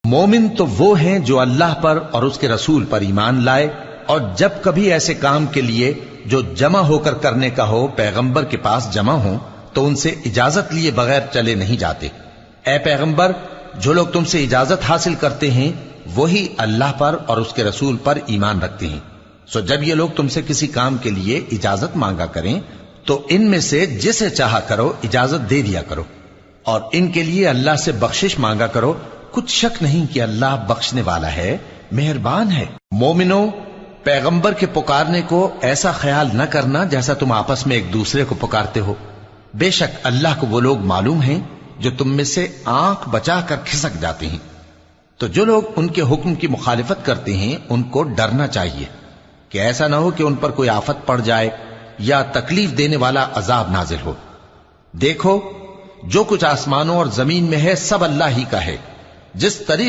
مومن تو وہ ہیں جو اللہ پر اور اس کے رسول پر ایمان لائے، اور جب کبھی ایسے کام کے لیے جو جمع ہو کر کرنے کا ہو پیغمبر کے پاس جمع ہوں تو ان سے اجازت لیے بغیر چلے نہیں جاتے۔ اے پیغمبر، جو لوگ تم سے اجازت حاصل کرتے ہیں وہی اللہ پر اور اس کے رسول پر ایمان رکھتے ہیں، سو جب یہ لوگ تم سے کسی کام کے لیے اجازت مانگا کریں تو ان میں سے جسے چاہا کرو اجازت دے دیا کرو، اور ان کے لیے اللہ سے بخشش مانگا کرو، کچھ شک نہیں کہ اللہ بخشنے والا ہے، مہربان ہے۔ مومنو، پیغمبر کے پکارنے کو ایسا خیال نہ کرنا جیسا تم آپس میں ایک دوسرے کو پکارتے ہو، بے شک اللہ کو وہ لوگ معلوم ہیں جو تم میں سے آنکھ بچا کر کھسک جاتے ہیں۔ تو جو لوگ ان کے حکم کی مخالفت کرتے ہیں ان کو ڈرنا چاہیے کہ ایسا نہ ہو کہ ان پر کوئی آفت پڑ جائے یا تکلیف دینے والا عذاب نازل ہو۔ دیکھو، جو کچھ آسمانوں اور زمین میں ہے سب اللہ ہی کا ہے، جس طریق